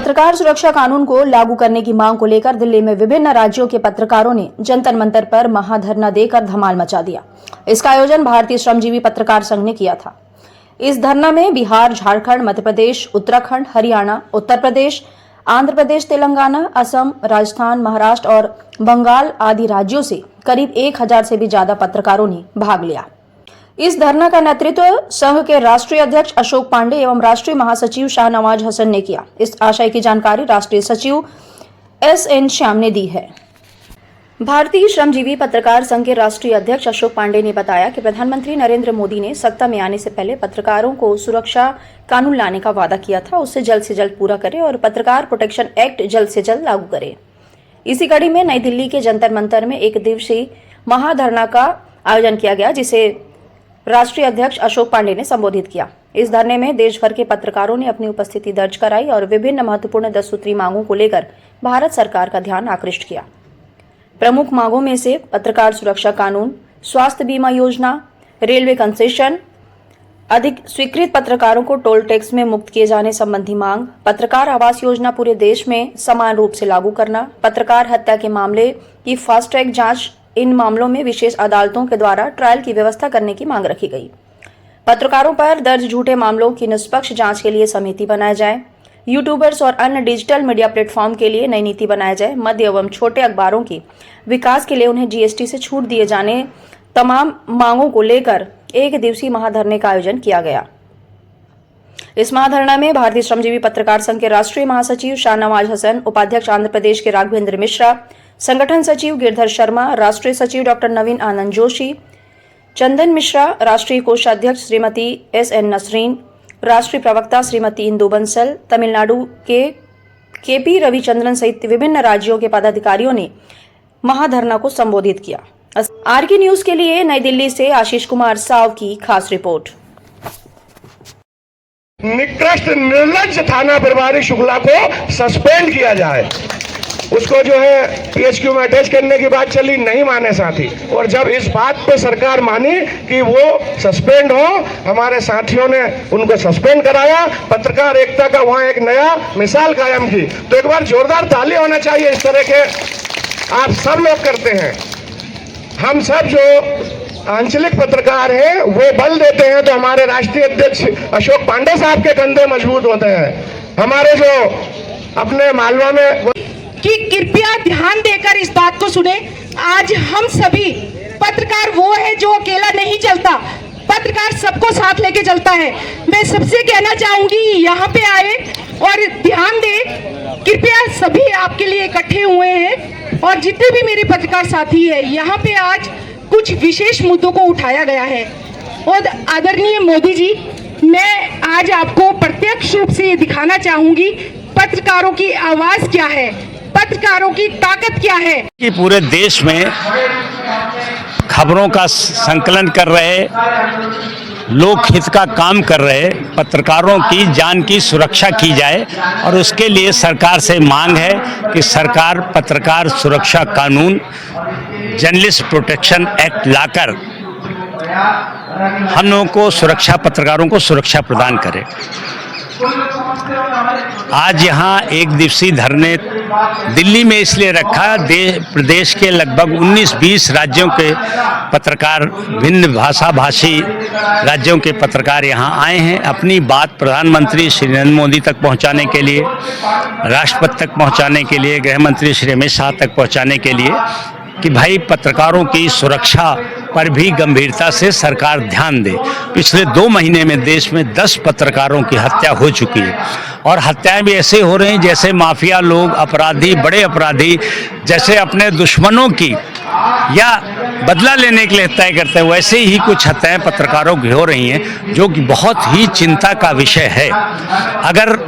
पत्रकार सुरक्षा कानून को लागू करने की मांग को लेकर दिल्ली में विभिन्न राज्यों के पत्रकारों ने जंतर मंतर पर महाधरना देकर धमाल मचा दिया। इसका आयोजन भारतीय श्रमजीवी पत्रकार संघ ने किया था। इस धरना में बिहार, झारखंड, मध्य प्रदेश, उत्तराखंड, हरियाणा, उत्तर प्रदेश, आंध्र प्रदेश, तेलंगाना, असम, राजस्थान, महाराष्ट्र और बंगाल आदि राज्यों से करीब 1000 से भी ज्यादा पत्रकारों ने भाग लिया। इस धरना का नेतृत्व संघ के राष्ट्रीय अध्यक्ष अशोक पांडे एवं राष्ट्रीय महासचिव शाहनवाज हसन ने किया। इस आशय की जानकारी राष्ट्रीय सचिव SN श्याम ने दी है। भारतीय श्रमजीवी पत्रकार संघ के राष्ट्रीय अध्यक्ष अशोक पांडे ने बताया कि प्रधानमंत्री नरेंद्र मोदी ने सत्ता में आने से पहले पत्रकारों को सुरक्षा कानून लाने का वादा किया था, उससे जल्द से जल्द पूरा करे और पत्रकार प्रोटेक्शन एक्ट जल्द से जल्द लागू करे। इसी कड़ी में नई दिल्ली के जंतर मंतर में एक दिवसीय महाधरना का आयोजन किया गया, जिसे राष्ट्रीय अध्यक्ष अशोक पांडे ने संबोधित किया। इस धरने में देश भर के पत्रकारों ने अपनी उपस्थिति दर्ज कराई और विभिन्न महत्वपूर्ण 10 सूत्री मांगों को लेकर भारत सरकार का ध्यान आकृष्ट किया। प्रमुख मांगों में से पत्रकार सुरक्षा कानून, स्वास्थ्य बीमा योजना, रेलवे कंसेशन, अधिक स्वीकृत पत्रकारों को टोल टैक्स में मुक्त किए जाने संबंधी मांग, पत्रकार आवास योजना पूरे देश में समान रूप से लागू करना, पत्रकार हत्या के मामले की फास्ट ट्रैक जांच, इन मामलों में विशेष अदालतों के द्वारा ट्रायल की व्यवस्था करने की मांग रखी गई। पत्रकारों पर दर्ज झूठे मामलों की निष्पक्ष जांच के लिए समिति बनाया जाए। यूट्यूबर्स और अन्य डिजिटल मीडिया प्लेटफॉर्म के लिए नई नीति बनाया जाए। मध्य एवं छोटे अखबारों के विकास के लिए उन्हें GST से छूट दिए जाने, तमाम मांगों को लेकर एक दिवसीय महाधरने का आयोजन किया गया। इस महाधरना में भारतीय श्रमजीवी पत्रकार संघ के राष्ट्रीय महासचिव शाहनवाज हसन, उपाध्यक्ष आंध्र प्रदेश के राघवेंद्र मिश्रा, संगठन सचिव गिरधर शर्मा, राष्ट्रीय सचिव डॉक्टर नवीन आनंद जोशी, चंदन मिश्रा, राष्ट्रीय कोषाध्यक्ष श्रीमती SN नसरीन, राष्ट्रीय प्रवक्ता श्रीमती इंदु बंसल, तमिलनाडु के KP रविचंद्रन सहित विभिन्न राज्यों के पदाधिकारियों ने महाधरना को संबोधित किया। RK न्यूज के लिए नई दिल्ली से आशीष कुमार साव की खास रिपोर्ट। निकृष्ट निर्लज्ज थाना प्रभारी शुक्ला को सस्पेंड किया जाए। उसको जो है PHQ में अटैच करने की बात चली, नहीं माने साथी। और जब इस बात पे सरकार मानी कि वो सस्पेंड हो, हमारे साथियों ने उनको सस्पेंड कराया, पत्रकार एकता का वहां एक नया मिसाल कायम की। तो एक बार जोरदार ताली होना चाहिए। इस तरह के आप सब लोग करते हैं। हम सब जो आंचलिक पत्रकार हैं वो बल देते हैं, तो हमारे राष्ट्रीय अध्यक्ष अशोक पांडे साहब के कंधे मजबूत होते हैं। हमारे जो अपने मालवा में कि कृपया ध्यान देकर इस बात को सुने। आज हम सभी पत्रकार वो है जो अकेला नहीं चलता, पत्रकार सबको साथ लेके चलता है। मैं सबसे कहना चाहूंगी यहाँ पे आए और ध्यान दें, कृपया सभी आपके लिए इकट्ठे हुए हैं और जितने भी मेरे पत्रकार साथी हैं, यहाँ पे आज कुछ विशेष मुद्दों को उठाया गया है। और आदरणीय मोदी जी, मैं आज आपको प्रत्यक्ष रूप से ये दिखाना चाहूंगी पत्रकारों की आवाज क्या है, पत्रकारों की ताकत क्या है। कि पूरे देश में खबरों का संकलन कर रहे, लोकहित का काम कर रहे पत्रकारों की जान की सुरक्षा की जाए और उसके लिए सरकार से मांग है कि सरकार पत्रकार सुरक्षा कानून, जर्नलिस्ट प्रोटेक्शन एक्ट लाकर हम लोगों को सुरक्षा, पत्रकारों को सुरक्षा प्रदान करे। आज यहाँ एक दिवसीय धरने दिल्ली में इसलिए रखा, प्रदेश के लगभग 19-20 राज्यों के पत्रकार, भिन्न भाषा भाषी राज्यों के पत्रकार यहाँ आए हैं अपनी बात प्रधानमंत्री श्री नरेंद्र मोदी तक पहुँचाने के लिए, राष्ट्रपति तक पहुँचाने के लिए, गृह मंत्री श्री अमित शाह तक पहुँचाने के लिए कि भाई पत्रकारों की सुरक्षा पर भी गंभीरता से सरकार ध्यान दे। पिछले 2 महीने में देश में 10 पत्रकारों की हत्या हो चुकी है और हत्याएं भी ऐसे हो रही हैं जैसे माफिया लोग, अपराधी, बड़े अपराधी जैसे अपने दुश्मनों की या बदला लेने के लिए हत्याएं करते हैं, वैसे ही कुछ हत्याएं पत्रकारों की हो रही हैं, जो कि बहुत ही चिंता का विषय है। अगर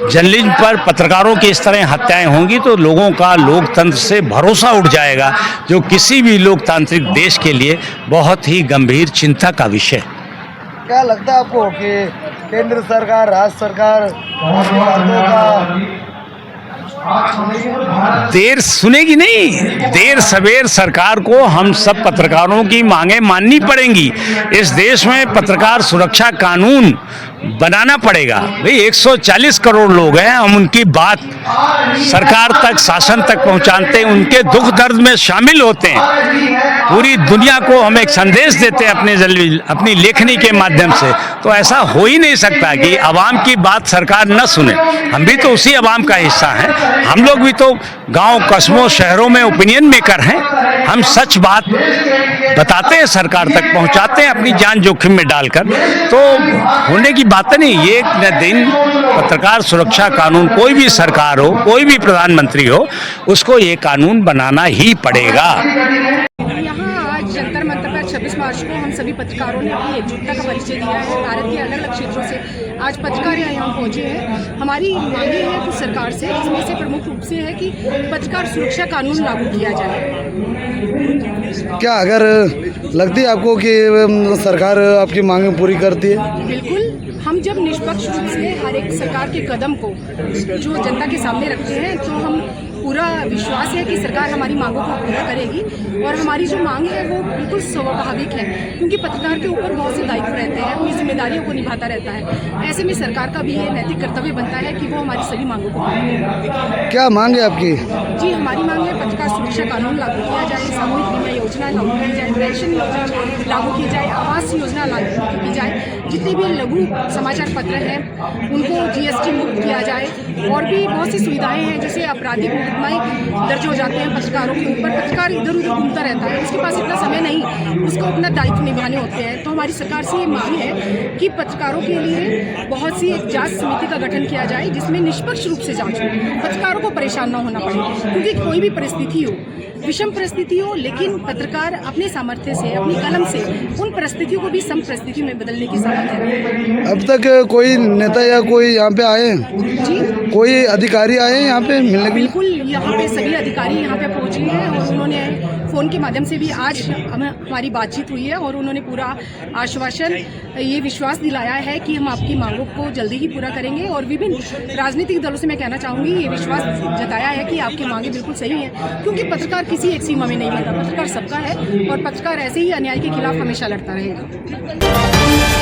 जर्नलिज्म पर पत्रकारों की इस तरह हत्याएं होंगी तो लोगों का लोकतंत्र से भरोसा उठ जाएगा, जो किसी भी लोकतांत्रिक देश के लिए बहुत ही गंभीर चिंता का विषय। क्या लगता है आपको कि केंद्र सरकार, राज्य सरकार देर सुनेगी नहीं, देर सवेर सरकार को हम सब पत्रकारों की मांगे माननी पड़ेंगी। इस देश में पत्रकार सुरक्षा कानून बनाना पड़ेगा। भाई 140 करोड़ लोग हैं, हम उनकी बात सरकार तक, शासन तक पहुंचाते हैं, उनके दुख दर्द में शामिल होते हैं, पूरी दुनिया को हम एक संदेश देते हैं अपनी लेखनी के माध्यम से। तो ऐसा हो ही नहीं सकता कि आवाम की बात सरकार न सुने। हम भी तो उसी आवाम का हिस्सा हैं, हम लोग भी तो गांव, कस्बों, शहरों में ओपिनियन मेकर हैं। हम सच बात बताते हैं, सरकार तक पहुंचाते हैं अपनी जान जोखिम में डालकर। तो होने की बात नहीं, ये एक न दिन पत्रकार सुरक्षा कानून, कोई भी सरकार हो, कोई भी प्रधानमंत्री हो, उसको ये कानून बनाना ही पड़ेगा। यहाँ आज जंतर मंतर पर 26 मार्च को हम सभी पत्रकारों ने अपनी एकजुटता का परिचय दिया है। भारत के अलग अलग क्षेत्रों से आज पत्रकार यहाँ पहुँचे हैं। हमारी मांगे हैं कुछ सरकार से, जिसमें से प्रमुख रूप से है कि पत्रकार सुरक्षा कानून लागू किया जाए। क्या अगर लगती है आपको कि सरकार आपकी मांगें पूरी करती है? बिल्कुल, हम जब निष्पक्ष रूप से हर एक सरकार के कदम को जो जनता के सामने रखते हैं, तो हम पूरा विश्वास है कि सरकार हमारी मांगों को पूरा करेगी। और हमारी जो मांग है वो बिल्कुल स्वाभाविक है, क्योंकि पत्रकार के ऊपर बहुत से दायित्व रहते हैं, अपनी जिम्मेदारियों को निभाता रहता है। ऐसे में सरकार का भी ये नैतिक कर्तव्य बनता है कि वो हमारी सभी मांगों को पूरा करे। क्या मांग है आपकी? जी, हमारी मांग है पत्रकार सुरक्षा कानून लागू किया जाए, सामूहिक बीमा योजना लागू की जाए, पेंशन योजना लागू की जाए, आवास योजना लागू की जाए, जितने भी लघु समाचार पत्र हैं उनको GST मुक्त किया जाए। और भी बहुत सी सुविधाएं हैं, जैसे आपराधिक मुकदमे दर्ज हो जाते हैं पत्रकारों के ऊपर, पत्रकार इधर उधर घूमता रहता है, उसके पास इतना समय नहीं, उसको अपना दायित्व निभाने होते हैं। तो हमारी सरकार से ये मांग है कि पत्रकारों के लिए बहुत सी एक जांच समिति का गठन किया जाए, जिसमें निष्पक्ष रूप से जांच हो, पत्रकारों को परेशान न होना पड़े। क्योंकि कोई भी परिस्थिति हो, विषम परिस्थिति हो, लेकिन पत्रकार अपने सामर्थ्य से, अपनी कलम से उन परिस्थितियों को भी सम परिस्थिति में बदलने की सामर्थ्य रखते। अब तक कोई नेता या कोई यहाँ पे आए हैं? जी, कोई अधिकारी आए हैं यहाँ पे मिलने के लिए? बिल्कुल, यहाँ पे सभी अधिकारी यहाँ पे पहुँचे हैं और उन्होंने फ़ोन के माध्यम से भी आज हमारी बातचीत हुई है और उन्होंने पूरा आश्वासन, ये विश्वास दिलाया है कि हम आपकी मांगों को जल्दी ही पूरा करेंगे। और विभिन्न राजनीतिक दलों से मैं कहना चाहूँगी, ये विश्वास जताया है कि आपकी मांगें बिल्कुल सही हैं, क्योंकि पत्रकार किसी एक सीमा में नहीं बनता, पत्रकार सबका है और पत्रकार ऐसे ही अन्याय के खिलाफ हमेशा लड़ता रहेगा।